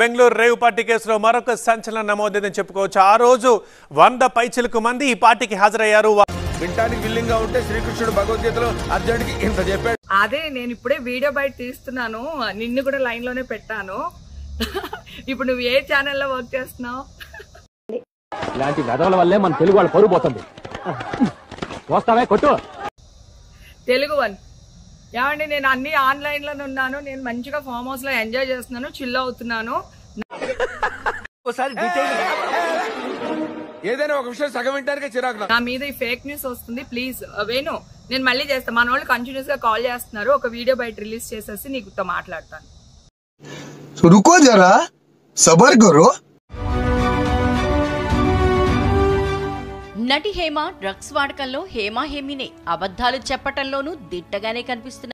Bengaluru rave party కేసులో మరొక సంచలనం నమోదైందని చెప్పుకోవచ్చు. ఆ రోజు 100 పైచిలకు మంది ఈ పార్టీకి హాజరయ్యారు. శ్రీకృష్ణుడు భగవద్గీతలో అర్జునుడికి ఇంత చెప్పాడు. అదే నేను ఇప్పుడే వీడియో బయట తీస్తున్నాను, నిన్ను కూడా లైన్ లోనే పెట్టాను. ఇప్పుడు నువ్వు ఏ ఛానల్లో వర్క్ చేస్తున్నావు? ఇలాంటి వెధవల వల్లే మన తెలుగు వాళ్ళు పరుగు పోతుంది. వస్తావే కొట్టు. తెలుగు వన్ ఏమండి, నేను అన్ని ఆన్లైన్ లోనే ఉన్నాను. నేను మంచిగా ఫామ్ హౌస్ లో ఎంజాయ్ చేస్తున్నాను, చిల్ అవుతున్నాను. ఏదైనా ఒక విషయం సగం వింటానికి చిరాకు. నా మీద ఈ ఫేక్ న్యూస్ వస్తుంది. ప్లీజ్ వేణు, నేను మళ్ళీ చేస్తాను. మన వాళ్ళు కంటిన్యూస్ గా కాల్ చేస్తున్నారు. ఒక వీడియో బయట రిలీజ్ చేసేసి నీకుతో మాట్లాడతాను. రుకో జరా, సబర్ కరో. నటి హేమ డ్రగ్స్ వాడకంలో హేమనే అబద్ధాలు చెప్పటంలోనూ దిట్టగానే కనిపిస్తున్నారు.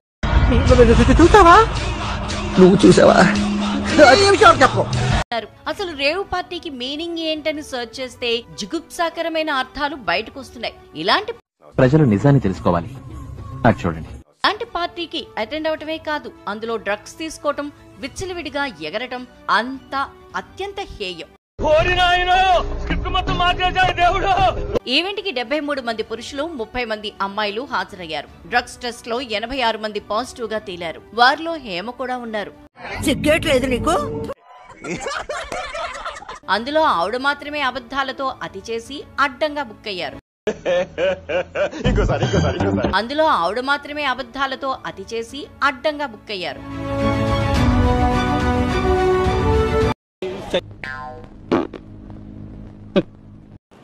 అసలు రేవ్ పార్టీకి మీనింగ్ ఏంటని సర్చ్ చేస్తే జిగుప్సాకరమైన అర్థాలు బయటకు వస్తున్నాయి. ఇలాంటి ప్రజలు నిజాన్ని తెలుసుకోవాలి. చూడండి, ఇలాంటి పార్టీకి అటెండ్ అవటమే కాదు, అందులో డ్రగ్స్ తీసుకోవటం, విచ్చలవిడిగా ఎగరటం అంతా అత్యంత హేయం. ఈవెంట్ కి 73 మంది పురుషులు, 30 మంది అమ్మాయిలు హాజరయ్యారు. డ్రగ్స్ టెస్ట్ లో 86 మంది పాజిటివ్ గా తేలారు. వారిలో హేమ కూడా ఉన్నారు. అందులో ఆవిడ మాత్రమే అబద్ధాలతో అతి చేసి అడ్డంగా బుక్ అయ్యారు.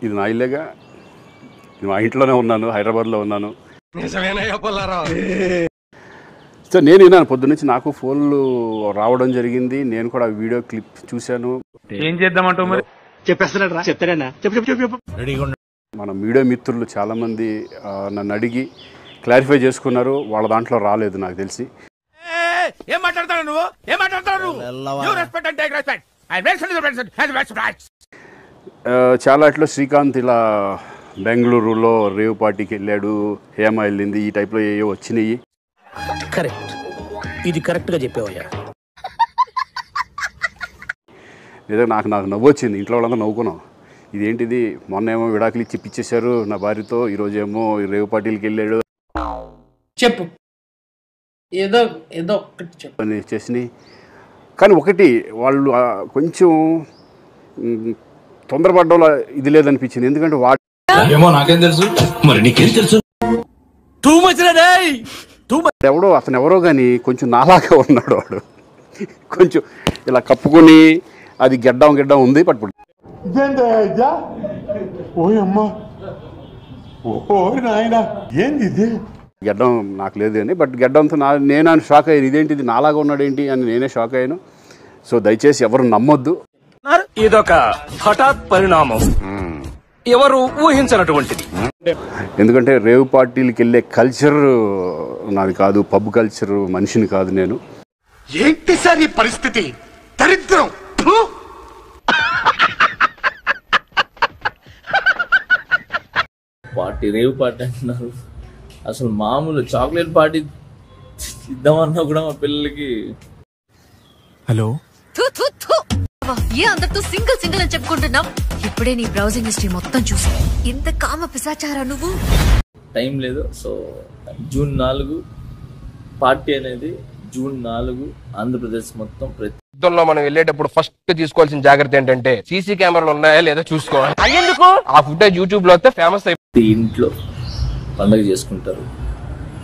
ఇది నా ఇల్లేగా, మా ఇంట్లోనే ఉన్నాను, హైదరాబాద్లో ఉన్నాను. సో నేను విన్నాను పొద్దున్నుంచి, నాకు ఫోన్లు రావడం జరిగింది. నేను కూడా వీడియో క్లిప్ చూశాను. ఏం చేద్దామంటావు మరి? మన మీడియా మిత్రులు చాలా మంది నన్ను అడిగి క్లారిఫై చేసుకున్నారు. వాళ్ళ దాంట్లో రాలేదు నాకు తెలిసి. ఏం మాట్లాడతాడు నువ్వు? ఏం మాట్లాడతాడు? చాలా అట్లా శ్రీకాంత్ ఇలా బెంగళూరులో రేవ్ పార్టీకి వెళ్ళాడు, హేమ వెళ్ళింది, ఈ టైప్లో ఏవో వచ్చినాయి. కరెక్ట్, ఇది కరెక్ట్ గా చెప్పావయ్యా. లేదా నాకు నవ్వు వచ్చింది. ఇంట్లో వాళ్ళంతా నవ్వుకున్నాం. ఇదేంటిది, మొన్న ఏమో విడాకులు ఇచ్చి పిచ్చేశారు నా భార్యతో, ఈరోజు ఏమో రేవ్ పార్టీలకి వెళ్ళాడు చెప్పు, ఏదో ఏదో అని చేసినాయి. కానీ ఒకటి, వాళ్ళు కొంచెం తొందరపడ్డంలో ఇది లేదనిపించింది. ఎందుకంటే నాకేం తెలుసు, మరి నీకేం తెలుసు? అతను ఎవరో కానీ కొంచెం నాలాగా ఉన్నాడు. వాడు కొంచెం ఇలా కప్పుకొని, అది గెడ్డం ఉంది పట్టుబడి. గెడ్డం నాకు లేదు అని, బట్ గెడ్డంతో నేను షాక్ అయ్యాను. ఇదేంటిది నాలాగా ఉన్నాడు ఏంటి అని నేనే షాక్ అయ్యాను. సో దయచేసి ఎవరు నమ్మొద్దు. ఇదొక హఠాత్ పరిణామం, ఎవరు ఊహించినటువంటిది. ఎందుకంటే రేవ్ పార్టీలకి వెళ్ళే కల్చర్ నాది కాదు, పబ్ కల్చర్ మనిషిని కాదు నేను. ఏంటి సార్ ఈ పరిస్థితి? దరిద్రం. పార్టీ, రేవ్ పార్టీ అంటున్నారు. అసలు మామూలు చాక్లెట్ పార్టీ ఇద్దామన్నా కూడా మా పిల్లలకి. హలో, అందరితో సింగిల్ అని చెప్పుకుంటున్నాం. ఇప్పుడే నీ బ్రౌజింగ్ హిస్టరీ మొత్తం చూసి ఇంత కామ పిశాచారా నువ్వు? టైం లేదు. సో జూన్ 4 పార్టీ అనేది, జూన్ 4 ఆంధ్రప్రదేశ్ మొత్తం. యుద్ధంలో మనం వెళ్ళేటప్పుడు ఫస్ట్ తీసుకోవాల్సిన జాగ్రత్త ఏంటంటే సీసీ కెమెరాలు ఉన్నాయా లేదా చూసుకోవాలి. అయ్యేందుకు ఆ ఫుటేజ్ యూట్యూబ్ లో వస్తే ఫేమస్ అయిపోయింది. ఇంట్లో పండుగ చేసుకుంటారు.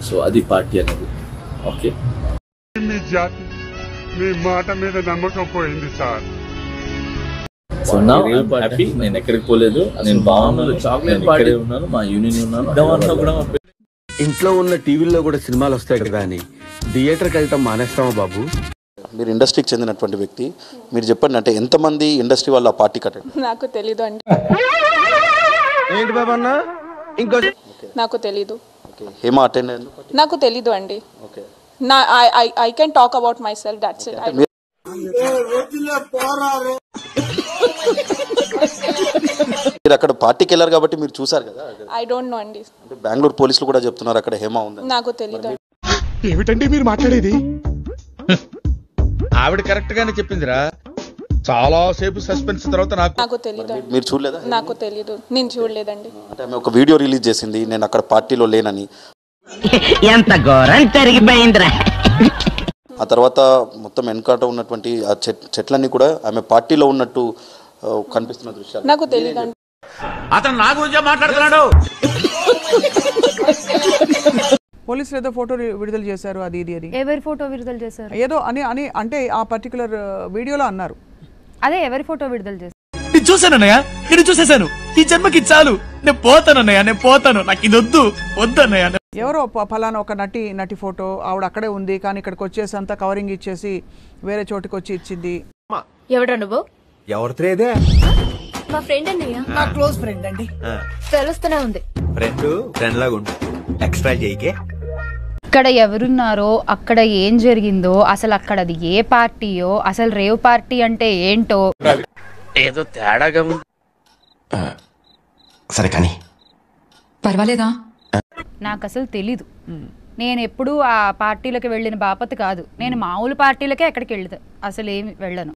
సో అది పార్టీ అనేది. ఓకే, మీ మాట మీద నమ్మకం పోయింది సార్. సో నా హ్యాపీ, నేను ఎక్కడికి పోలేదు. నేను బాగున్నాను, చాక్లెట్ పార్టీ ఉన్నాను, మా యూనియన్ ఉన్నాను. ఇంట్లో ఉన్న టీవీల్లో కూడా సినిమాలు వస్తాయి కదా అని థియేటర్కి వెళ్ళటం మానేస్తామా బాబు? మీరు ఇండస్ట్రీకి చెందినటువంటి వ్యక్తి, మీరు చెప్పండి, అంటే ఎంతమంది ఇండస్ట్రీ వాళ్ళు ఆ పార్టీ కట్టండి? నాకు తెలీదు అండి. ఏంటి బాబా అన్న? ఇంకో నాకు తెలీదు. హేమ అటెండ్ అయ్యింది? నాకు తెలీదు అండి. Okay, I can talk about myself, that's it. మీరు అక్కడ పార్టీకి వెళ్ళారు కాబట్టి మీరు చూసారు కదా. I don't know అండి. అంటే బెంగళూరు పోలీసులు కూడా చెప్తున్నారు అక్కడ హేమ ఉంది. నాకు తెలీదు. ఏమిటండి మీరు మాట్లాడేది? ఆవిడ కరెక్ట్ గానే చెప్పిందిరా. చాలా సేపు సస్పెన్స్ తర్వాత నాకు తెలీదు. మీరు చూడలేదా? నాకు తెలీదు, నేను చూడలేదండి. అంటే ఆమె ఒక వీడియో రిలీజ్ చేసింది, నేను అక్కడ పార్టీలో లేనని. ఎంత ఘోరం జరిగిపోయిందిరా. ఆ తర్వాత మొత్తం వెనకాట ఉన్నటువంటి ఆ చెట్లన్నీ కూడా ఆమె పార్టీలో ఉన్నట్టు కనిపిస్తున్న దృశ్యాలు. నాకు తెలీదండి. అతను నా గురించే మాట్లాడుతున్నాడు. పోలీసులు ఏదో ఫోటో విడుదల చేశారు, అది ఇది అని. ఎవరి ఫోటో విడుదల చేశారు? ఏదో అని అని అంటే ఆ పర్టికులర్ వీడియోలో అన్నారు. అదే ఎవరి ఫోటో విడుదల చేశారు? నేను చూసానన్నయ్య, నేను చూసేశాను. ఈ జన్మకి చాలు, నేను పోతానన్నయ్య, నేను పోతాను, నాకు ఇది వద్దన్నయ్య. ఎవరో ఫలానా ఒక నటి ఫోటో ఆవిడ అక్కడే ఉంది, కానీ ఇక్కడికి వచ్చేసి అంతా కవరింగ్ ఇచ్చేసి వేరే చోటికి వచ్చి ఇచ్చింది. ఎవడా నువ్వు? ఎవరిదే? మా ఫ్రెండ్ అన్నయ్య. నా క్లోజ్ ఫ్రెండ్ అండి. తెలుస్తూనే ఉంది. ఫ్రెండ్ లాగా ఉండు, ఎక్స్ట్రా చేయకే. ఇక్కడ ఎవరున్నారో, అక్కడ ఏం జరిగిందో, అసలు అక్కడ అది ఏ పార్టీయో, అసలు రేవ్ పార్టీ అంటే ఏంటో ఏదో తేడాగా ఉంది. సరే కానీ పర్వాలేదా? నాకు అసలు తెలీదు. నేను ఎప్పుడు ఆ పార్టీలకు వెళ్ళిన బాపతి కాదు. నేను మామూలు పార్టీలకే ఎక్కడికి వెళ్తా, అసలు ఏమి వెళ్ళను.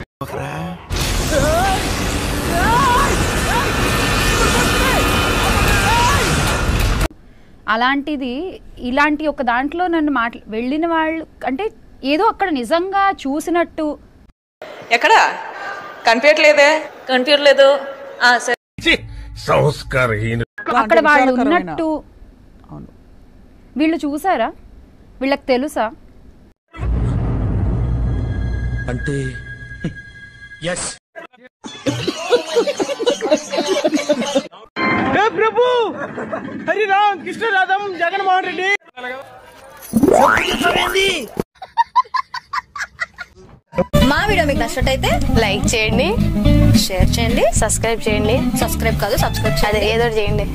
అలాంటిది ఇలాంటి ఒక దాంట్లో నన్ను వెళ్ళిన వాళ్ళు అంటే ఏదో అక్కడ నిజంగా చూసినట్టు. ఎక్కడ కనిపించట్లేదే? కనిపించలేదు. అక్కడ వాళ్ళు ఉన్నట్టు. వీళ్ళు చూసారా? వీళ్ళకి తెలుసా? అంటే ప్రభు హరిరామ్ కృష్ణరాధం జగన్మోహన్ రెడ్డి. మా వీడియో మీకు నచ్చినట్టయితే లైక్ చేయండి, షేర్ చేయండి, సబ్స్క్రైబ్ చేయండి. సబ్స్క్రైబ్ కాదు, సబ్స్క్రైబ్ చేయండి, ఏదో చేయండి.